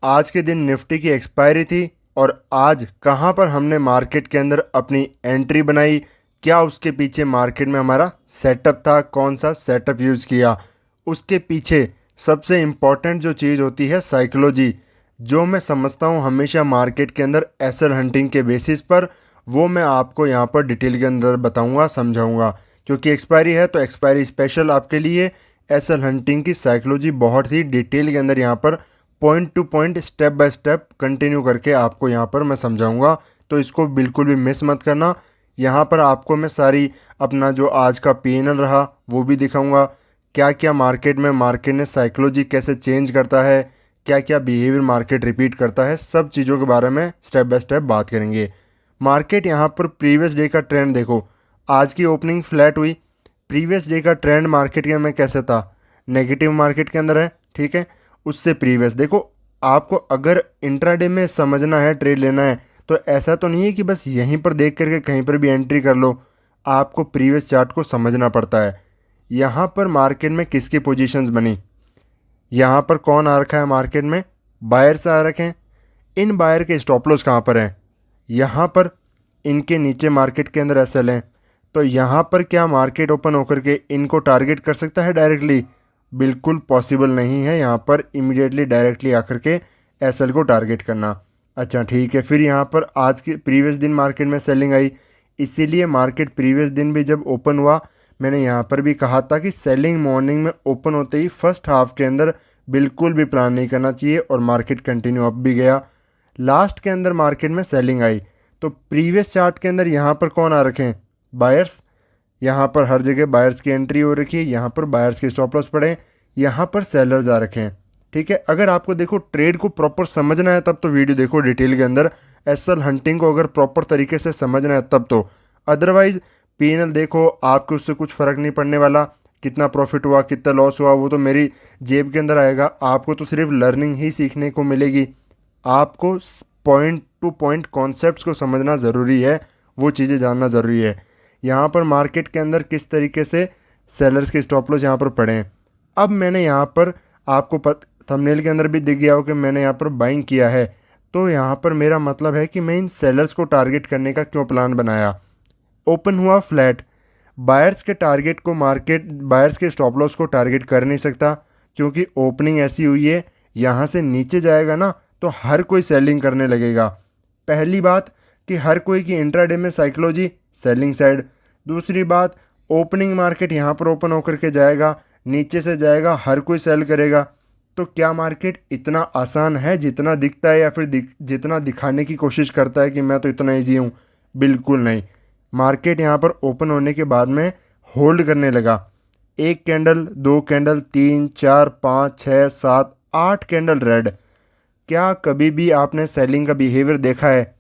आज के दिन निफ्टी की एक्सपायरी थी और आज कहां पर हमने मार्केट के अंदर अपनी एंट्री बनाई, क्या उसके पीछे मार्केट में हमारा सेटअप था, कौन सा सेटअप यूज़ किया, उसके पीछे सबसे इम्पॉर्टेंट जो चीज़ होती है साइकोलॉजी, जो मैं समझता हूँ हमेशा मार्केट के अंदर एसएल हंटिंग के बेसिस पर, वो मैं आपको यहाँ पर डिटेल के अंदर बताऊँगा, समझाऊँगा। क्योंकि एक्सपायरी है तो एक्सपायरी स्पेशल आपके लिए एसएल हंटिंग की साइकोलॉजी बहुत ही डिटेल के अंदर यहाँ पर point two point step by step continue करके आपको यहाँ पर मैं समझाऊंगा। तो इसको बिल्कुल भी मिस मत करना। यहाँ पर आपको मैं सारी अपना जो आज का पीएनएल रहा वो भी दिखाऊंगा, क्या क्या मार्केट ने साइकोलॉजी कैसे चेंज करता है, क्या क्या बिहेवियर मार्केट रिपीट करता है, सब चीज़ों के बारे में स्टेप बाय स्टेप बात करेंगे। मार्केट यहाँ पर प्रीवियस डे का ट्रेंड देखो, आज की ओपनिंग फ्लैट हुई। प्रीवियस डे का ट्रेंड मार्केट के में कैसे था, नेगेटिव मार्केट के अंदर है, ठीक है। उससे प्रीवियस देखो, आपको अगर इंट्राडे में समझना है, ट्रेड लेना है, तो ऐसा तो नहीं है कि बस यहीं पर देख करके कहीं पर भी एंट्री कर लो। आपको प्रीवियस चार्ट को समझना पड़ता है। यहाँ पर मार्केट में किसकी पोजीशंस बनी, यहाँ पर कौन आ रखा है मार्केट में, बायर्स आ रखे हैं। इन बायर के स्टॉप लॉस कहाँ पर हैं, यहाँ पर इनके नीचे मार्केट के अंदर एसएल हैं। तो यहाँ पर क्या मार्केट ओपन होकर के इनको टारगेट कर सकता है डायरेक्टली, बिल्कुल पॉसिबल नहीं है यहाँ पर इमीडिएटली डायरेक्टली आकर के एसएल को टारगेट करना। अच्छा ठीक है, फिर यहाँ पर आज के प्रीवियस दिन मार्केट में सेलिंग आई, इसीलिए मार्केट प्रीवियस दिन भी जब ओपन हुआ मैंने यहाँ पर भी कहा था कि सेलिंग मॉर्निंग में ओपन होते ही फर्स्ट हाफ के अंदर बिल्कुल भी प्लान नहीं करना चाहिए, और मार्केट कंटिन्यू अप भी गया। लास्ट के अंदर मार्केट में सेलिंग आई तो प्रीवियस चार्ट के अंदर यहाँ पर कौन आ रखे हैं, बायर्स। यहाँ पर हर जगह बायर्स की एंट्री हो रखी है, यहाँ पर बायर्स के स्टॉप लॉस पड़े हैं, यहाँ पर सेलर्स आ रखे हैं, ठीक है। अगर आपको देखो ट्रेड को प्रॉपर समझना है तब तो वीडियो देखो डिटेल के अंदर, एसएल हंटिंग को अगर प्रॉपर तरीके से समझना है तब तो, अदरवाइज पीएनएल देखो आपको उससे कुछ फ़र्क नहीं पड़ने वाला। कितना प्रॉफिट हुआ कितना लॉस हुआ वो तो मेरी जेब के अंदर आएगा, आपको तो सिर्फ लर्निंग ही सीखने को मिलेगी। आपको पॉइंट टू पॉइंट कॉन्सेप्ट्स को समझना ज़रूरी है, वो चीज़ें जानना ज़रूरी है। यहाँ पर मार्केट के अंदर किस तरीके से सेलर्स के स्टॉप लॉस यहाँ पर पड़े हैं। अब मैंने यहाँ पर आपको थंबनेल के अंदर भी दिख गया हो कि मैंने यहाँ पर बाइंग किया है, तो यहाँ पर मेरा मतलब है कि मैं इन सेलर्स को टारगेट करने का क्यों प्लान बनाया। ओपन हुआ फ्लैट, बायर्स के टारगेट को मार्केट बायर्स के स्टॉप लॉस को टारगेट कर नहीं सकता, क्योंकि ओपनिंग ऐसी हुई है, यहाँ से नीचे जाएगा ना तो हर कोई सेलिंग करने लगेगा। पहली बात कि हर कोई की इंट्राडे में साइकोलॉजी सेलिंग साइड। दूसरी बात, ओपनिंग मार्केट यहाँ पर ओपन होकर के जाएगा, नीचे से जाएगा, हर कोई सेल करेगा। तो क्या मार्केट इतना आसान है जितना दिखता है, या फिर जितना दिखाने की कोशिश करता है कि मैं तो इतना ईजी हूँ, बिल्कुल नहीं। मार्केट यहाँ पर ओपन होने के बाद में होल्ड करने लगा, एक कैंडल, दो कैंडल, तीन, चार, पाँच, छः, सात, आठ कैंडल रेड। क्या कभी भी आपने सेलिंग का बिहेवियर देखा है,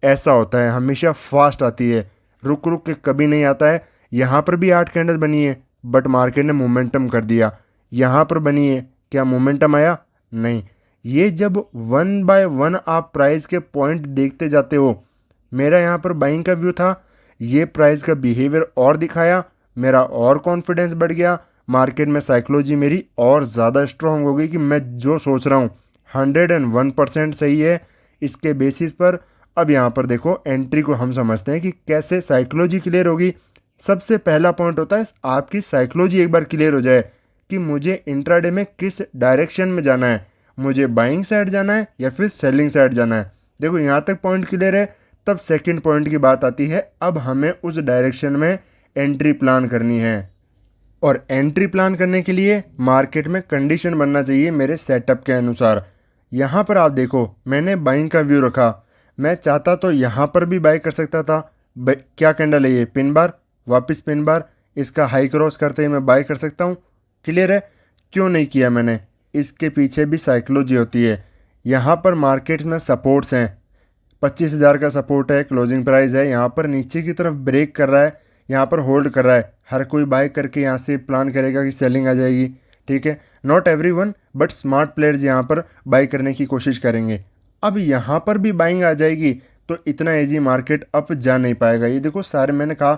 ऐसा होता है, हमेशा फास्ट आती है, रुक रुक के कभी नहीं आता है। यहाँ पर भी आठ कैंडल बनी है बट मार्केट ने मोमेंटम कर दिया। यहाँ पर बनी है, क्या मोमेंटम आया, नहीं। ये जब वन बाय वन आप प्राइस के पॉइंट देखते जाते हो, मेरा यहाँ पर बाइंग का व्यू था, ये प्राइस का बिहेवियर और दिखाया, मेरा और कॉन्फिडेंस बढ़ गया, मार्केट में साइकोलॉजी मेरी और ज़्यादा स्ट्रॉन्ग हो गई कि मैं जो सोच रहा हूँ 101% सही है। इसके बेसिस पर अब यहाँ पर देखो एंट्री को हम समझते हैं कि कैसे साइकोलॉजी क्लियर होगी। सबसे पहला पॉइंट होता है आपकी साइकोलॉजी एक बार क्लियर हो जाए कि मुझे इंट्राडे में किस डायरेक्शन में जाना है, मुझे बाइंग साइड जाना है या फिर सेलिंग साइड जाना है। देखो यहाँ तक पॉइंट क्लियर है, तब सेकंड पॉइंट की बात आती है, अब हमें उस डायरेक्शन में एंट्री प्लान करनी है। और एंट्री प्लान करने के लिए मार्केट में कंडीशन बनना चाहिए मेरे सेटअप के अनुसार। यहाँ पर आप देखो मैंने बाइंग का व्यू रखा, मैं चाहता तो यहाँ पर भी बाय कर सकता था। क्या कैंडल है ये, पिन बार, वापस पिन बार, इसका हाई क्रॉस करते ही मैं बाय कर सकता हूँ, क्लियर है। क्यों नहीं किया मैंने, इसके पीछे भी साइकोलॉजी होती है। यहाँ पर मार्केट में सपोर्ट्स हैं, 25,000 का सपोर्ट है, क्लोजिंग प्राइस है, यहाँ पर नीचे की तरफ ब्रेक कर रहा है, यहाँ पर होल्ड कर रहा है, हर कोई बाय करके यहाँ से प्लान करेगा कि सेलिंग आ जाएगी, ठीक है। Not everyone but smart players यहाँ पर बाय करने की कोशिश करेंगे। अब यहाँ पर भी बाइंग आ जाएगी तो इतना ईजी मार्केट अप जा नहीं पाएगा। ये देखो सारे मैंने कहा,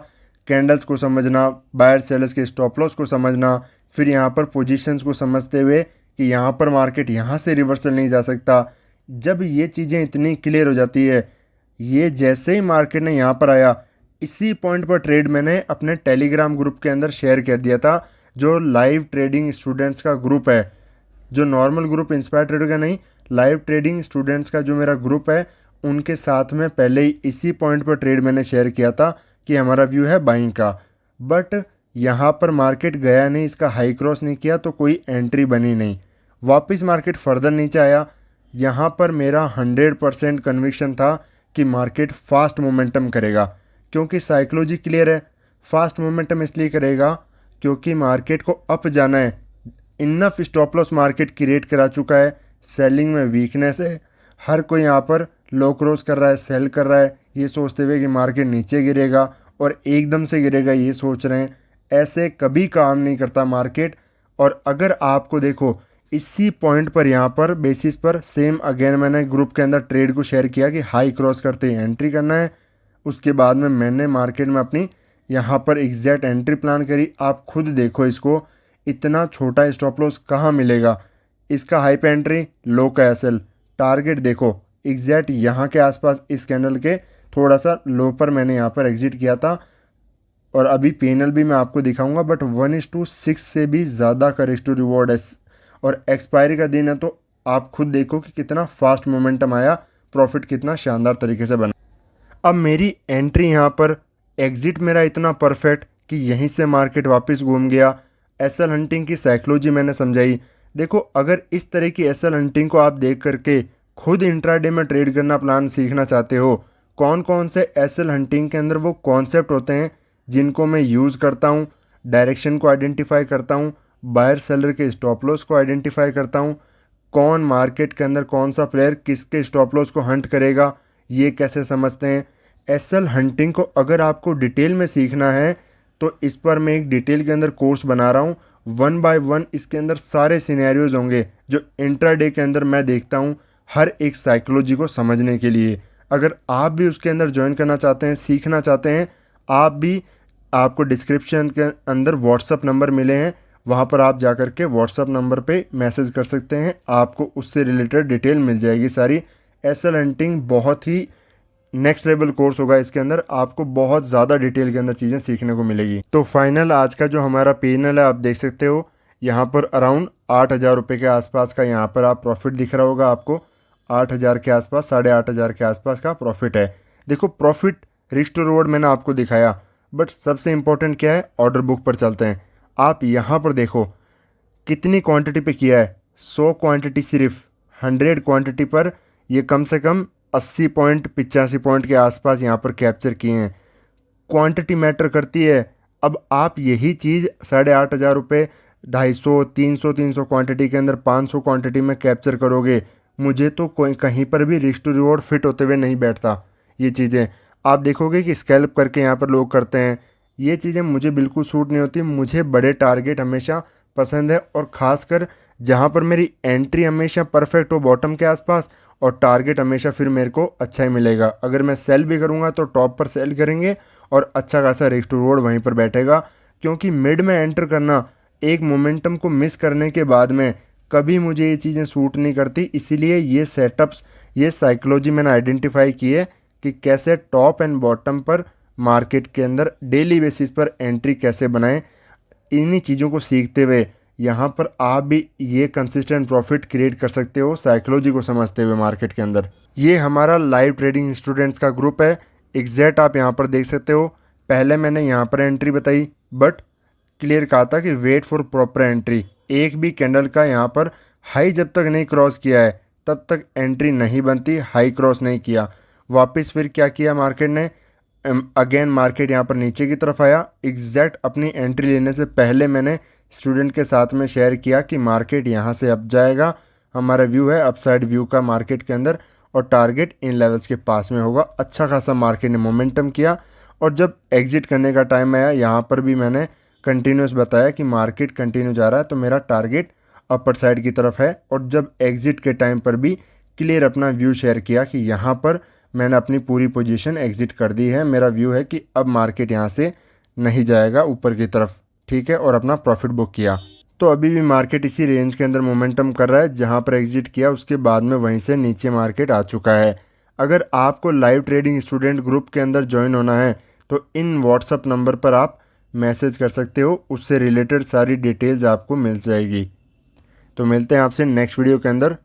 कैंडल्स को समझना, बायर सेलर्स के स्टॉप लॉस को समझना, फिर यहाँ पर पोजीशंस को समझते हुए कि यहाँ पर मार्केट यहाँ से रिवर्सल नहीं जा सकता, जब ये चीज़ें इतनी क्लियर हो जाती है, ये जैसे ही मार्केट ने यहाँ पर आया, इसी पॉइंट पर ट्रेड मैंने अपने टेलीग्राम ग्रुप के अंदर शेयर कर दिया था, जो लाइव ट्रेडिंग स्टूडेंट्स का ग्रुप है, जो नॉर्मल ग्रुप इंस्पायर ट्रेडर का नहीं, लाइव ट्रेडिंग स्टूडेंट्स का जो मेरा ग्रुप है, उनके साथ में पहले ही इसी पॉइंट पर ट्रेड मैंने शेयर किया था कि हमारा व्यू है बाइंग का। बट यहाँ पर मार्केट गया नहीं, इसका हाई क्रॉस नहीं किया, तो कोई एंट्री बनी नहीं। वापस मार्केट फर्दर नीचे आया, यहाँ पर मेरा 100% कन्विक्शन था कि मार्केट फास्ट मोमेंटम करेगा, क्योंकि साइकोलॉजी क्लियर है। फास्ट मोमेंटम इसलिए करेगा क्योंकि मार्केट को अप जाना है, enough stop loss market create करा चुका है, सेलिंग में वीकनेस है, हर कोई यहाँ पर लो क्रॉस कर रहा है, सेल कर रहा है, ये सोचते हुए कि मार्केट नीचे गिरेगा और एकदम से गिरेगा, ये सोच रहे हैं। ऐसे कभी काम नहीं करता मार्केट। और अगर आपको देखो, इसी पॉइंट पर यहाँ पर बेसिस पर सेम अगेन मैंने ग्रुप के अंदर ट्रेड को शेयर किया कि हाई क्रॉस करते ही एंट्री करना है। उसके बाद में मैंने मार्केट में अपनी यहाँ पर एग्जैक्ट एंट्री प्लान करी। आप खुद देखो इसको, इतना छोटा स्टॉप लॉस कहाँ मिलेगा, इसका हाई पे एंट्री, लो का एसएल, टारगेट देखो एग्जैक्ट यहाँ के आसपास, इस कैंडल के थोड़ा सा लो पर मैंने यहाँ पर एग्जिट किया था। और अभी पीएनएल भी मैं आपको दिखाऊंगा, बट 1:6 से भी ज़्यादा का रिस्क टू रिवॉर्ड है और एक्सपायरी का दिन है, तो आप खुद देखो कि कितना फास्ट मोमेंटम आया, प्रॉफिट कितना शानदार तरीके से बना। अब मेरी एंट्री यहाँ पर, एग्जिट मेरा इतना परफेक्ट कि यहीं से मार्केट वापस घूम गया। एसएल हंटिंग की साइकोलॉजी मैंने समझाई। देखो, अगर इस तरह की एसएल हंटिंग को आप देख करके खुद इंट्राडे में ट्रेड करना प्लान सीखना चाहते हो, कौन कौन से एसएल हंटिंग के अंदर वो कॉन्सेप्ट होते हैं जिनको मैं यूज़ करता हूँ, डायरेक्शन को आइडेंटिफाई करता हूँ, बायर सेलर के स्टॉप लॉस को आइडेंटिफाई करता हूँ, कौन मार्केट के अंदर कौन सा प्लेयर किसके स्टॉप लॉस को हंट करेगा, ये कैसे समझते हैं। एसएल हंटिंग को अगर आपको डिटेल में सीखना है तो इस पर मैं एक डिटेल के अंदर कोर्स बना रहा हूँ। 1 बाय 1 इसके अंदर सारे सिनेरियोज होंगे जो इंट्राडे के अंदर मैं देखता हूँ, हर एक साइकोलॉजी को समझने के लिए। अगर आप भी उसके अंदर ज्वाइन करना चाहते हैं, सीखना चाहते हैं, आप भी, आपको डिस्क्रिप्शन के अंदर व्हाट्सअप नंबर मिले हैं, वहाँ पर आप जाकर के व्हाट्सअप नंबर पे मैसेज कर सकते हैं, आपको उससे रिलेटेड डिटेल मिल जाएगी सारी। एसएल हंटिंग बहुत ही नेक्स्ट लेवल कोर्स होगा, इसके अंदर आपको बहुत ज़्यादा डिटेल के अंदर चीज़ें सीखने को मिलेगी। तो फाइनल आज का जो हमारा पीएनएल है, आप देख सकते हो यहाँ पर अराउंड 8,000 रुपये के आसपास का यहाँ पर आप प्रॉफिट दिख रहा होगा आपको, 8,000 के आसपास, 8,500 के आसपास का प्रॉफिट है। देखो, प्रॉफिट रिस्क टू रिवॉर्ड मैंने आपको दिखाया, बट सबसे इंपॉर्टेंट क्या है, ऑर्डर बुक पर चलते हैं। आप यहाँ पर देखो कितनी क्वांटिटी पे किया है, 100 क्वांटिटी सिर्फ, 100 क्वांटिटी पर ये कम से कम 80 पॉइंट, 85 पॉइंट के आसपास यहाँ पर कैप्चर किए हैं। क्वांटिटी मैटर करती है। अब आप यही चीज़ 8,500 रुपये, 250, 300 क्वांटिटी के अंदर 500 क्वांटिटी में कैप्चर करोगे, मुझे तो कोई कहीं पर भी रिस्क टू रिवॉर्ड फिट होते हुए नहीं बैठता। ये चीज़ें आप देखोगे कि स्कैल्प करके यहाँ पर लोग करते हैं, ये चीज़ें मुझे बिल्कुल सूट नहीं होती। मुझे बड़े टारगेट हमेशा पसंद है, और ख़ासकर जहाँ पर मेरी एंट्री हमेशा परफेक्ट हो बॉटम के आसपास, और टारगेट हमेशा फिर मेरे को अच्छा ही मिलेगा। अगर मैं सेल भी करूँगा तो टॉप पर सेल करेंगे और अच्छा खासा रिस्क टू रिवॉर्ड वहीं पर बैठेगा। क्योंकि मिड में एंटर करना, एक मोमेंटम को मिस करने के बाद में कभी मुझे ये चीज़ें सूट नहीं करती। इसीलिए ये सेटअप्स, ये साइकोलॉजी मैंने आइडेंटिफाई की है कि कैसे टॉप एंड बॉटम पर मार्केट के अंदर डेली बेसिस पर एंट्री कैसे बनाएं। इन्हीं चीज़ों को सीखते हुए यहाँ पर आप भी ये कंसिस्टेंट प्रॉफिट क्रिएट कर सकते हो, साइकोलॉजी को समझते हुए मार्केट के अंदर। ये हमारा लाइव ट्रेडिंग स्टूडेंट्स का ग्रुप है, एग्जैक्ट आप यहाँ पर देख सकते हो। पहले मैंने यहाँ पर एंट्री बताई, बट क्लियर कहा था कि वेट फॉर प्रॉपर एंट्री। एक भी कैंडल का यहाँ पर हाई जब तक नहीं क्रॉस किया है तब तक एंट्री नहीं बनती। हाई क्रॉस नहीं किया, वापस फिर क्या किया मार्केट ने, अगेन मार्केट यहाँ पर नीचे की तरफ आया। एग्जैक्ट अपनी एंट्री लेने से पहले मैंने स्टूडेंट के साथ में शेयर किया कि मार्केट यहाँ से अप जाएगा, हमारा व्यू है अपसाइड व्यू का मार्केट के अंदर, और टारगेट इन लेवल्स के पास में होगा। अच्छा खासा मार्केट ने मोमेंटम किया, और जब एग्जिट करने का टाइम आया यहाँ पर भी मैंने कंटिन्यूस बताया कि मार्केट कंटिन्यू जा रहा है तो मेरा टारगेट अपर साइड की तरफ है। और जब एग्जिट के टाइम पर भी क्लियर अपना व्यू शेयर किया कि यहाँ पर मैंने अपनी पूरी पोजीशन एग्जिट कर दी है, मेरा व्यू है कि अब मार्केट यहाँ से नहीं जाएगा ऊपर की तरफ, ठीक है, और अपना प्रॉफिट बुक किया। तो अभी भी मार्केट इसी रेंज के अंदर मोमेंटम कर रहा है, जहां पर एग्जिट किया उसके बाद में वहीं से नीचे मार्केट आ चुका है। अगर आपको लाइव ट्रेडिंग स्टूडेंट ग्रुप के अंदर ज्वाइन होना है तो इन व्हाट्सअप नंबर पर आप मैसेज कर सकते हो, उससे रिलेटेड सारी डिटेल्स आपको मिल जाएगी। तो मिलते हैं आपसे नेक्स्ट वीडियो के अंदर।